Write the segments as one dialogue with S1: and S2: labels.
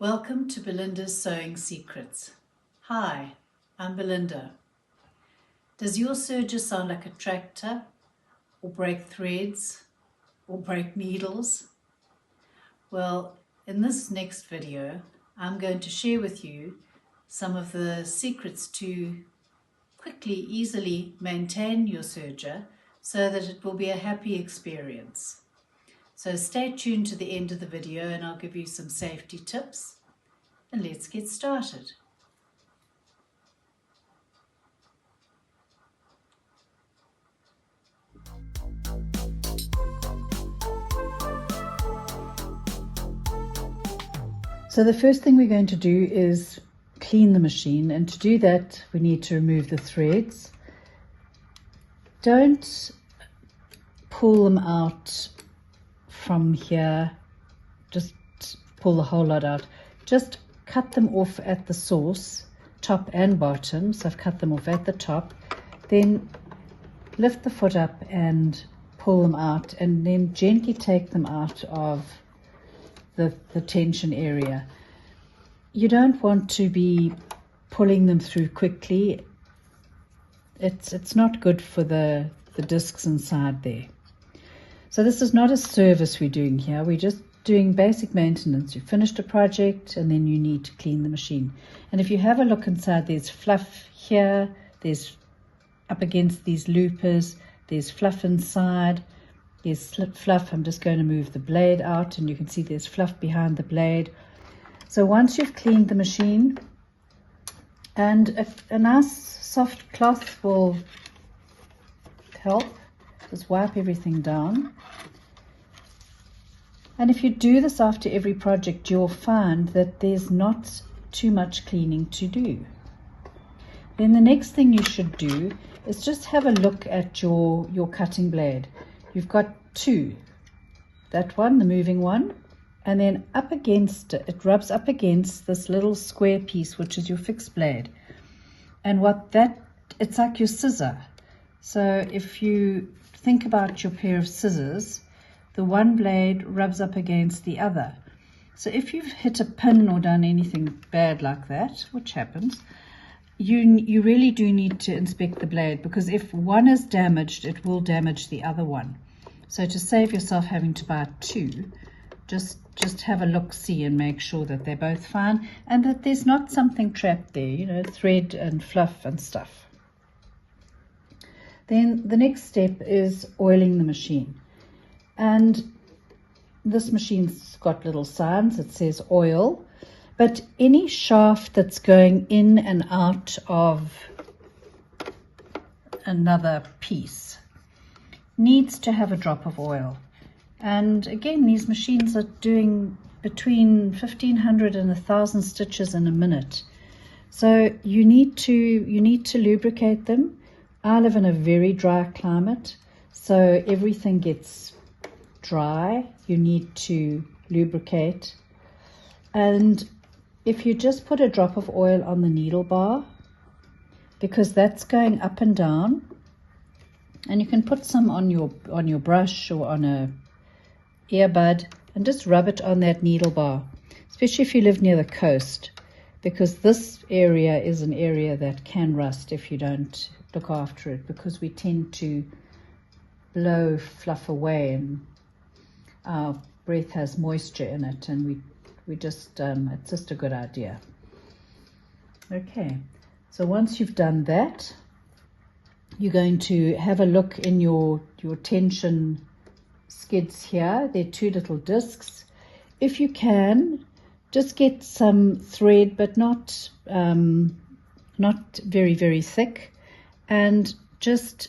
S1: Welcome to Belinda's Sewing Secrets. Hi, I'm Belinda. Does your serger sound like a tractor, or break threads, or break needles? Well, in this next video, I'm going to share with you some of the secrets to quickly, easily maintain your serger so that it will be a happy experience. So stay tuned to the end of the video and I'll give you some safety tips. And let's get started. So the first thing we're going to do is clean the machine, and to do that we need to remove the threads. Don't pull them out from here, just pull the whole lot out. Just cut them off at the source, top and bottom. So I've cut them off at the top, then lift the foot up and pull them out, and then gently take them out of the tension area. You don't want to be pulling them through quickly. It's not good for the discs inside there. So this is not a service we're doing here. We're just doing basic maintenance. You finished a project and then you need to clean the machine. And if you have a look inside, there's fluff here, there's up against these loopers, there's fluff inside, there's fluff. I'm just going to move the blade out and you can see there's fluff behind the blade. So once you've cleaned the machine, and a nice soft cloth will help, just wipe everything down. And if you do this after every project, you'll find that there's not too much cleaning to do. Then the next thing you should do is just have a look at your cutting blade. You've got two, that one, the moving one, and then up against it, it rubs up against this little square piece, which is your fixed blade. And it's like your scissor. So if you think about your pair of scissors, the one blade rubs up against the other. So if you've hit a pin or done anything bad like that, which happens, you really do need to inspect the blade, because if one is damaged, it will damage the other one. So to save yourself having to buy two, just have a look-see and make sure that they're both fine and that there's not something trapped there, you know, thread and fluff and stuff. Then the next step is oiling the machine. And this machine's got little signs that says oil, but any shaft that's going in and out of another piece needs to have a drop of oil. And again, these machines are doing between 1,500 and 1,000 stitches in a minute. So you need to lubricate them. I live in a very dry climate, so everything gets dry. You need to lubricate. And if you just put a drop of oil on the needle bar, because that's going up and down, and you can put some on your brush or on a earbud and just rub it on that needle bar, especially if you live near the coast, because this area is an area that can rust if you don't look after it, because we tend to blow fluff away and our breath has moisture in it, and we just it's just a good idea. Okay, so once you've done that, you're going to have a look in your tension skids here. They're two little discs. If you can, just get some thread, but not very, very thick, and just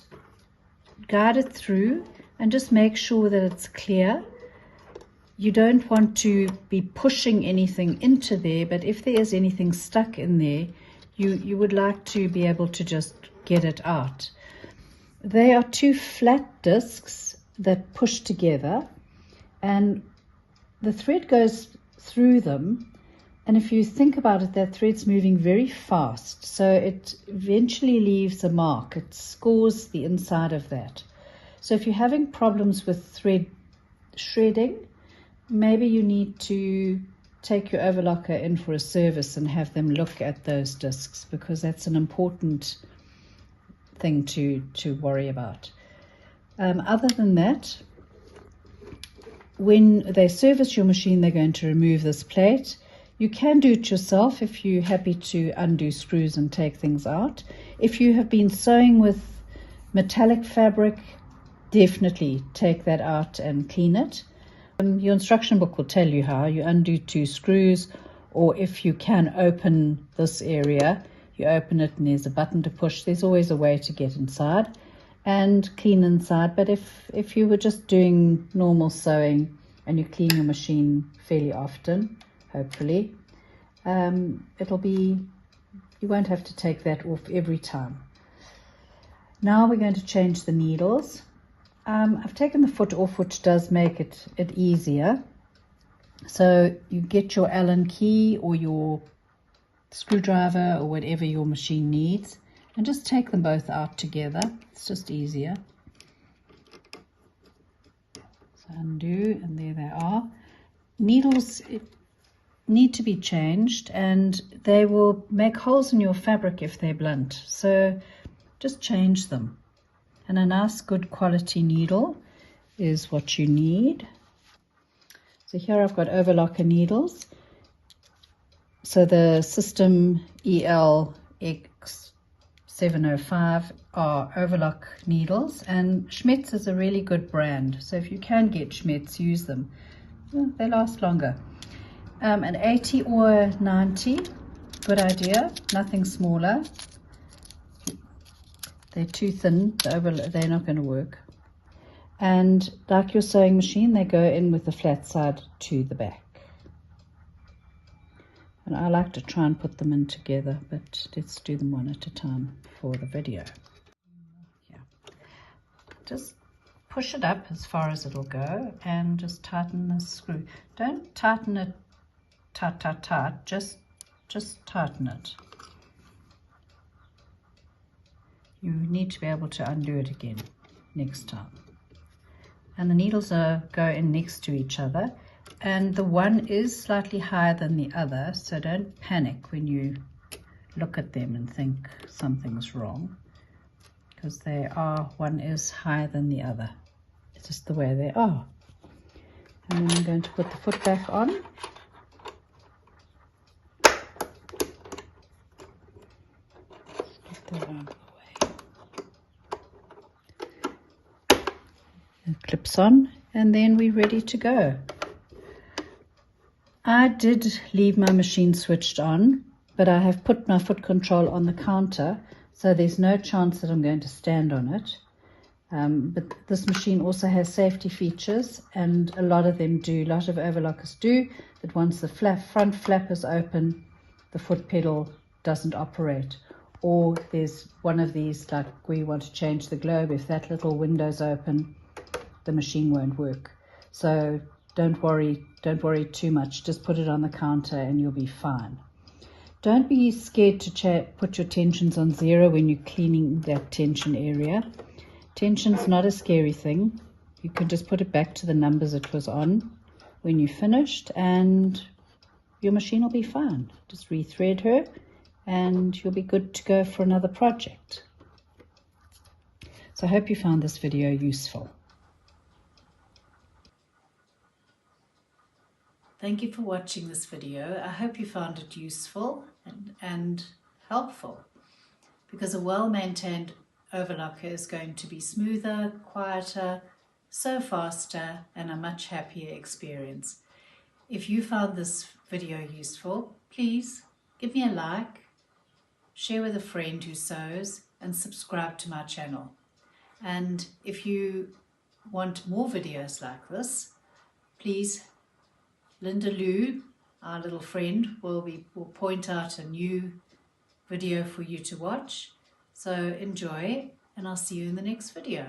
S1: guide it through and just make sure that it's clear. You don't want to be pushing anything into there, but if there is anything stuck in there, you would like to be able to just get it out. They are two flat discs that push together, and the thread goes through them, and if you think about it, that thread's moving very fast, so it eventually leaves a mark. It scores the inside of that. So if you're having problems with thread shredding, maybe you need to take your overlocker in for a service and have them look at those discs, because that's an important thing to worry about. Other than that, when they service your machine, they're going to remove this plate. You can do it yourself if you're happy to undo screws and take things out. If you have been sewing with metallic fabric, definitely take that out and clean it. Your instruction book will tell you how. You undo 2 screws, or if you can open this area, you open it and there's a button to push. There's always a way to get inside and clean inside. But if you were just doing normal sewing and you clean your machine fairly often, hopefully, you won't have to take that off every time. Now we're going to change the needles. I've taken the foot off, which does make it easier. So you get your Allen key or your screwdriver or whatever your machine needs, and just take them both out together. It's just easier. So undo, and there they are. Needles need to be changed, and they will make holes in your fabric if they're blunt. So just change them. And a nice good quality needle is what you need. So here I've got Overlocker needles. So the System EL-X705 are Overlock needles, and Schmetz is a really good brand. So if you can get Schmetz, use them. They last longer. An 80 or 90, good idea, nothing smaller. They're too thin, they're not going to work. And like your sewing machine, they go in with the flat side to the back. And I like to try and put them in together, but let's do them one at a time for the video. Yeah. Just push it up as far as it'll go and just tighten the screw. Don't tighten it tight, just tighten it. You need to be able to undo it again next time. And the needles go in next to each other, and the one is slightly higher than the other, so don't panic when you look at them and think something's wrong, because one is higher than the other. It's just the way they are. And then I'm going to put the foot back on. Get that out of the way. It clips on, and then we're ready to go. I did leave my machine switched on, but I have put my foot control on the counter, so there's no chance that I'm going to stand on it. But this machine also has safety features, and a lot of overlockers do, that once the front flap is open, the foot pedal doesn't operate. Or there's one of these, like where you want to change the globe, if that little window's open, the machine won't work. So don't worry too much. Just put it on the counter and you'll be fine. Don't be scared to put your tensions on 0 when you're cleaning that tension area. Tension's not a scary thing. You can just put it back to the numbers it was on when you finished, and your machine will be fine. Just rethread her and you'll be good to go for another project. So I hope you found this video useful. Thank you for watching this video. I hope you found it useful and helpful, because a well-maintained overlocker is going to be smoother, quieter, sew faster, and a much happier experience. If you found this video useful, please give me a like, share with a friend who sews, and subscribe to my channel. And if you want more videos like this, please, Linda Lou, our little friend, will point out a new video for you to watch. So enjoy, and I'll see you in the next video.